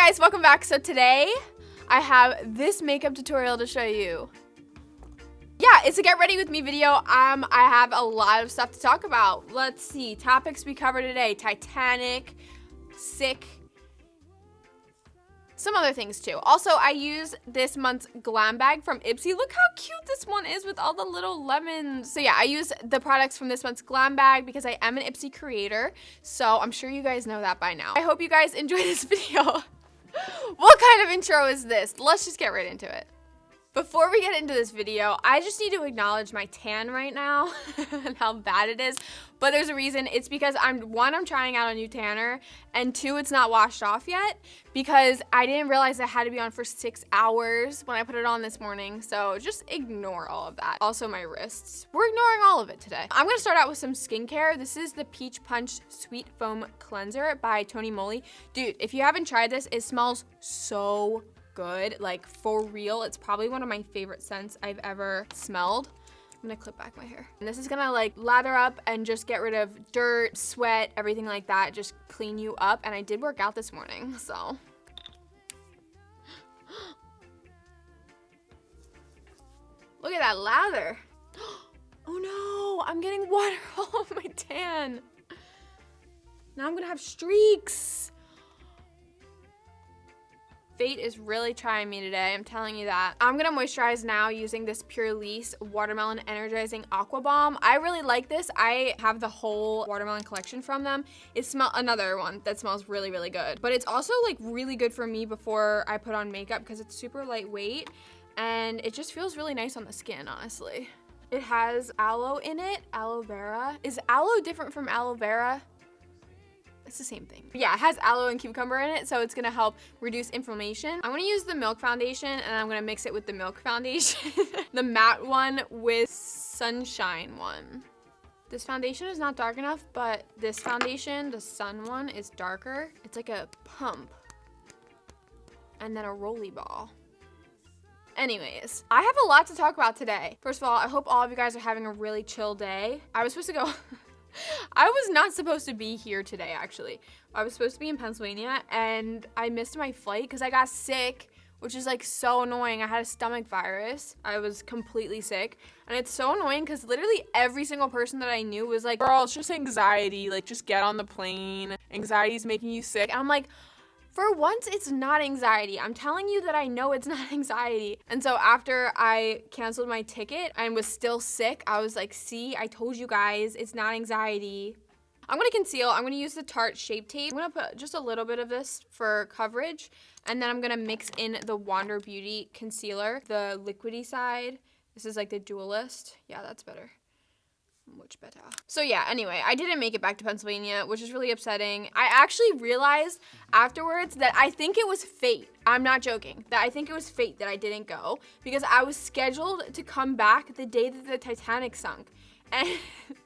guys, welcome back. So today I have this makeup tutorial to show you. Yeah, it's a get ready with me video. I have a lot of stuff to talk about. Let's see, topics we cover today: Titanic, sick, some other things too. Also, I use this month's glam bag from Ipsy. Look how cute this one is with all the little lemons. So yeah, I use the products from this month's glam bag because I am an Ipsy creator. So I'm sure you guys know that by now. I hope you guys enjoy this video. What kind of intro is this? Let's just get right into it. Before we get into this video, I just need to acknowledge my tan right now and how bad it is. But there's a reason. It's because I'm trying out a new tanner, and two, it's not washed off yet because I didn't realize it had to be on for 6 hours when I put it on this morning. So just ignore all of that. Also my wrists. We're ignoring all of it today. I'm gonna start out with some skincare. This is the Peach Punch Sweet Foam Cleanser by Tony Moly. Dude, if you haven't tried this, it smells so good, like for real. It's probably one of my favorite scents I've ever smelled. I'm gonna clip back my hair. And this is gonna like lather up and just get rid of dirt, sweat, everything like that. Just clean you up. And I did work out this morning, so. Look at that lather. Oh no, I'm getting water all over my tan. Now I'm gonna have streaks. Fate is really trying me today, I'm telling you that. I'm gonna moisturize now using this Pure Lease Watermelon Energizing Aqua Balm. I really like this. I have the whole watermelon collection from them. Another one that smells really, really good. But it's also like really good for me before I put on makeup because it's super lightweight and it just feels really nice on the skin, honestly. It has aloe in it, aloe vera. Is aloe different from aloe vera? It's the same thing. Yeah, it has aloe and cucumber in it, so it's gonna help reduce inflammation. I'm gonna use the Milk Foundation, and I'm gonna mix it with the Milk Foundation. The matte one with Sunshine one. This foundation is not dark enough, but this foundation, the Sun one, is darker. It's like a pump. And then a rolly ball. Anyways, I have a lot to talk about today. First of all, I hope all of you guys are having a really chill day. I was supposed to go... I was not supposed to be here today, actually. I was supposed to be in Pennsylvania, and I missed my flight because I got sick, which is like so annoying. I had a stomach virus. I was completely sick, and it's so annoying because literally every single person that I knew was like, girl, it's just anxiety. Like, just get on the plane. Anxiety's making you sick. And I'm like, for once, it's not anxiety. I'm telling you that I know it's not anxiety. And so after I canceled my ticket and was still sick, I was like, see, I told you guys, it's not anxiety. I'm gonna conceal. I'm gonna use the Tarte Shape Tape. I'm gonna put just a little bit of this for coverage. And then I'm gonna mix in the Wander Beauty concealer, the liquidy side. This is like the Dualist. Yeah, that's better. Much better. So yeah, anyway, I didn't make it back to Pennsylvania, which is really upsetting. I actually realized afterwards that I think it was fate. I'm not joking. That I think it was fate that I didn't go because I was scheduled to come back the day that the Titanic sunk. And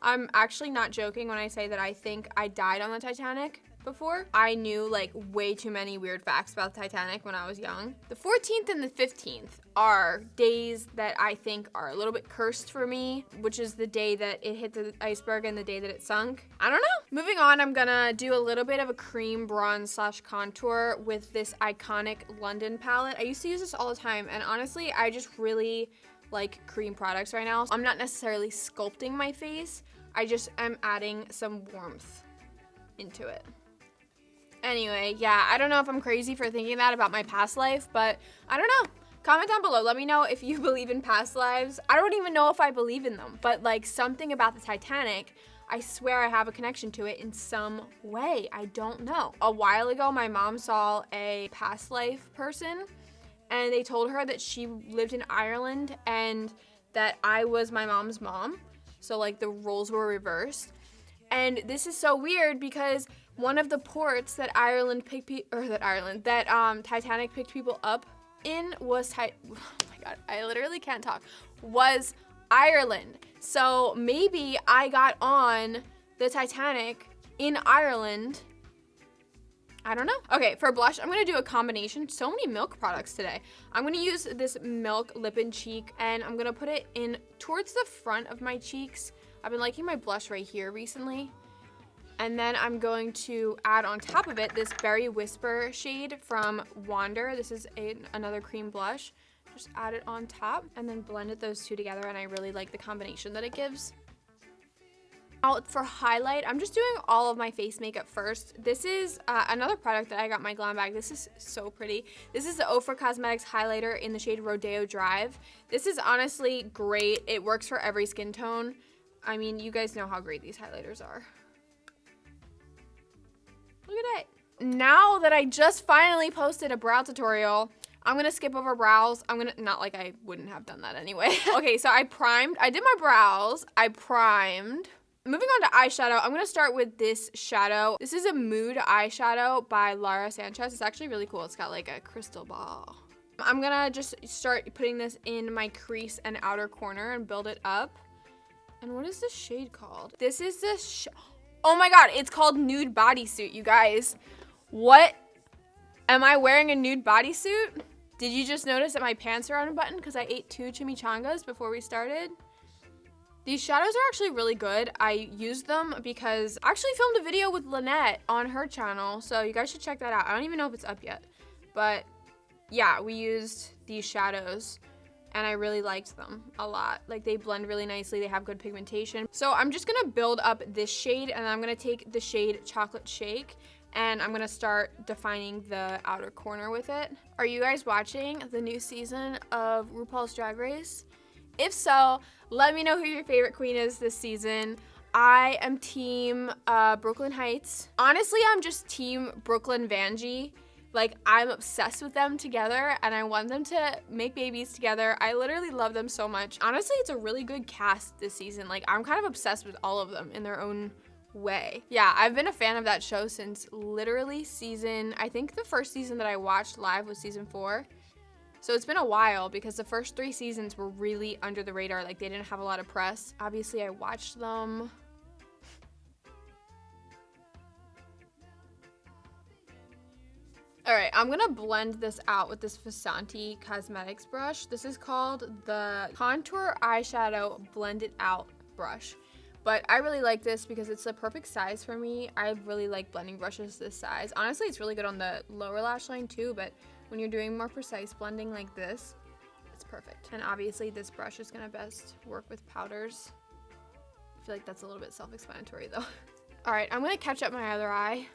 I'm actually not joking when I say that I think I died on the Titanic before. I knew like way too many weird facts about the Titanic when I was young. The 14th and the 15th are days that I think are a little bit cursed for me, which is the day that it hit the iceberg and the day that it sunk. I don't know. Moving on, I'm gonna do a little bit of a cream bronze / contour with this iconic London palette. I used to use this all the time, and honestly, I just really like cream products right now. I'm not necessarily sculpting my face. I just am adding some warmth into it. Anyway, yeah, I don't know if I'm crazy for thinking that about my past life, but I don't know. Comment down below. Let me know if you believe in past lives. I don't even know if I believe in them, but like something about the Titanic, I swear I have a connection to it in some way. I don't know. A while ago, my mom saw a past life person, and they told her that she lived in Ireland and that I was my mom's mom. So like the roles were reversed. And this is so weird because one of the ports that Titanic picked people up in was oh my god, I literally can't talk. Was Ireland. So maybe I got on the Titanic in Ireland. I don't know. Okay, for blush, I'm gonna do a combination. So many Milk products today. I'm gonna use this Milk Lip and Cheek, and I'm gonna put it in towards the front of my cheeks. I've been liking my blush right here recently. And then I'm going to add on top of it this Berry Whisper shade from Wander. This is another cream blush. Just add it on top and then blended those two together, and I really like the combination that it gives. Now for highlight, I'm just doing all of my face makeup first. This is another product that I got in my glam bag. This is so pretty. This is the Ofra Cosmetics highlighter in the shade Rodeo Drive. This is honestly great. It works for every skin tone. I mean, you guys know how great these highlighters are. Look at that. Now that I just finally posted a brow tutorial, I'm gonna skip over brows. Not like I wouldn't have done that anyway. Okay, so I did my brows, I primed. Moving on to eyeshadow, I'm gonna start with this shadow. This is a Mood eyeshadow by Lara Sanchez. It's actually really cool. It's got like a crystal ball. I'm gonna just start putting this in my crease and outer corner and build it up. And what is this shade called? This is this, oh my God, it's called Nude Bodysuit, you guys. What? Am I wearing a nude bodysuit? Did you just notice that my pants are unbuttoned because I ate 2 chimichangas before we started? These shadows are actually really good. I used them because I actually filmed a video with Lynette on her channel, so you guys should check that out. I don't even know if it's up yet, but yeah, we used these shadows and I really liked them a lot. Like, they blend really nicely, they have good pigmentation. So I'm just gonna build up this shade, and I'm gonna take the shade Chocolate Shake, and I'm gonna start defining the outer corner with it. Are you guys watching the new season of RuPaul's Drag Race? If so, let me know who your favorite queen is this season. I am team Brooklyn Heights. Honestly, I'm just team Brooklyn Vanjie. Like, I'm obsessed with them together and I want them to make babies together. I literally love them so much. Honestly, it's a really good cast this season. Like, I'm kind of obsessed with all of them in their own way. Yeah, I've been a fan of that show since literally I think the first season that I watched live was season 4. So it's been a while because the first 3 seasons were really under the radar. Like, they didn't have a lot of press. Obviously, I watched them. All right, I'm gonna blend this out with this Vasanti Cosmetics brush. This is called the Contour Eyeshadow Blended Out brush. But I really like this because it's the perfect size for me. I really like blending brushes this size. Honestly, it's really good on the lower lash line too, but when you're doing more precise blending like this, it's perfect. And obviously this brush is gonna best work with powders. I feel like that's a little bit self-explanatory though. All right, I'm gonna catch up my other eye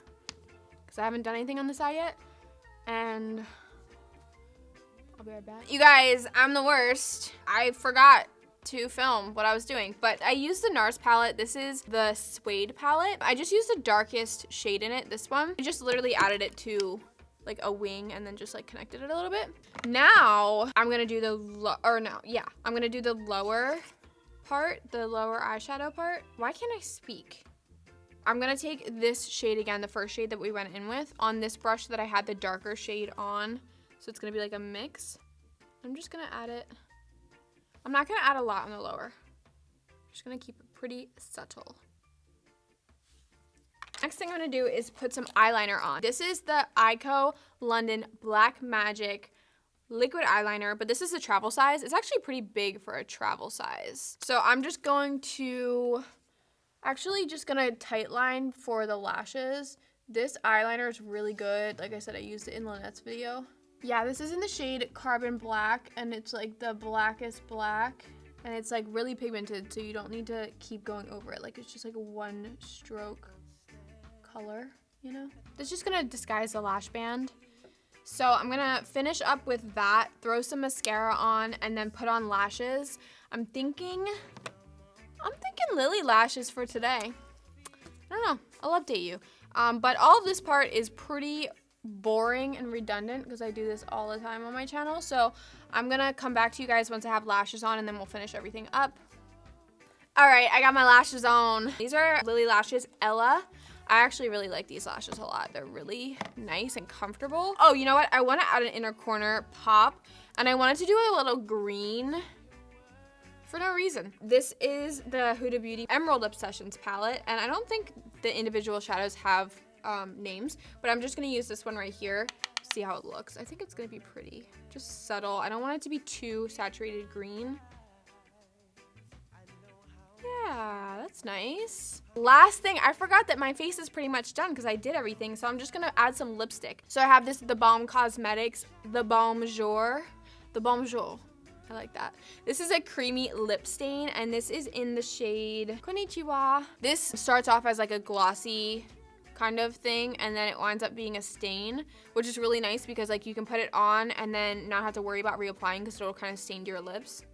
because I haven't done anything on this eye yet. And I'll be right back. You guys, I'm the worst. I forgot to film what I was doing, but I used the NARS palette. This is the Suede palette. I just used the darkest shade in it, this one. I just literally added it to like a wing and then just like connected it a little bit. Now I'm gonna do I'm gonna do the lower part, the lower eyeshadow part. Why can't I speak? I'm gonna take this shade again, the first shade that we went in with, on this brush that I had the darker shade on. So it's gonna be like a mix. I'm just gonna add it. I'm not gonna add a lot on the lower. I'm just gonna keep it pretty subtle. Next thing I'm gonna do is put some eyeliner on. This is the Ico London Black Magic liquid eyeliner, but this is a travel size. It's actually pretty big for a travel size. So I'm just going to, just gonna tight line for the lashes. This eyeliner is really good. Like I said, I used it in Lynette's video. Yeah, this is in the shade Carbon Black, and it's like the blackest black, and it's like really pigmented, so you don't need to keep going over it. Like, it's just like a one stroke color, you know? It's just gonna disguise the lash band. So I'm gonna finish up with that, throw some mascara on, and then put on lashes. I'm thinking Lily lashes for today. I don't know, I'll update you. But all of this part is pretty boring and redundant because I do this all the time on my channel. So I'm gonna come back to you guys once I have lashes on, and then we'll finish everything up. All right, I got my lashes on. These are Lily Lashes Ella. I actually really like these lashes a lot. They're really nice and comfortable. Oh, you know what? I want to add an inner corner pop, and I wanted to do a little green for no reason. This is the Huda Beauty Emerald Obsessions palette, and I don't think the individual shadows have names, but I'm just gonna use this one right here, see how it looks. I think it's gonna be pretty, just subtle. I don't want it to be too saturated green. Yeah, that's nice. Last thing, I forgot that my face is pretty much done because I did everything. So I'm just gonna add some lipstick. So I have this The Balm Cosmetics, The Balm Jour. The Balm Jour. I like that. This is a creamy lip stain, and this is in the shade Konnichiwa. This starts off as like a glossy kind of thing, and then it winds up being a stain, which is really nice because like you can put it on and then not have to worry about reapplying because it'll kind of stain your lips.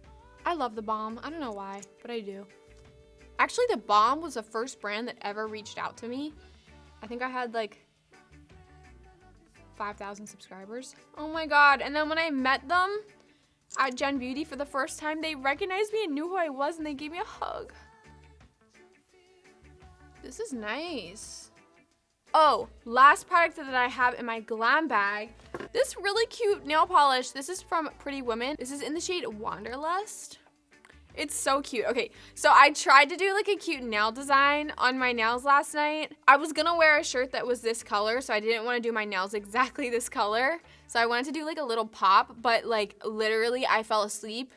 I love The Balm. I don't know why, but I do. Actually, The Balm was the first brand that ever reached out to me. I think I had like 5,000 subscribers. Oh my God. And then when I met them at Gen Beauty for the first time, they recognized me and knew who I was, and they gave me a hug. This is nice. Oh, last product that I have in my glam bag. This really cute nail polish. This is from Pretty Women. This is in the shade Wanderlust. It's so cute. Okay, so I tried to do like a cute nail design on my nails last night. I was gonna wear a shirt that was this color, so I didn't want to do my nails exactly this color. So I wanted to do like a little pop, but like literally I fell asleep.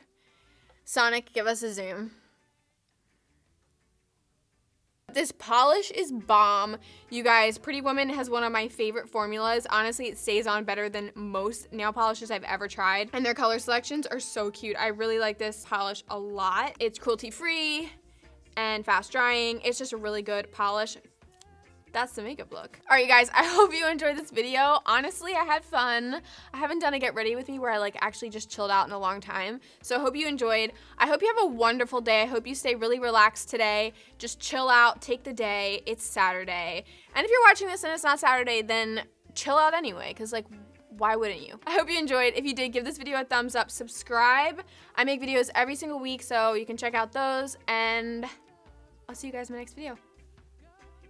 Sonic, give us a zoom. This polish is bomb. You guys, Pretty Woman has one of my favorite formulas. Honestly, it stays on better than most nail polishes I've ever tried. And their color selections are so cute. I really like this polish a lot. It's cruelty-free and fast drying. It's just a really good polish. That's the makeup look. All right, you guys, I hope you enjoyed this video. Honestly, I had fun. I haven't done a get ready with me where I like actually just chilled out in a long time. So I hope you enjoyed. I hope you have a wonderful day. I hope you stay really relaxed today. Just chill out, take the day. It's Saturday. And if you're watching this and it's not Saturday, then chill out anyway, because like, why wouldn't you? I hope you enjoyed. If you did, give this video a thumbs up, subscribe. I make videos every single week, so you can check out those, and I'll see you guys in my next video.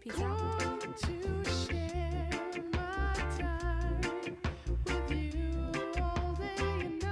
Peace out.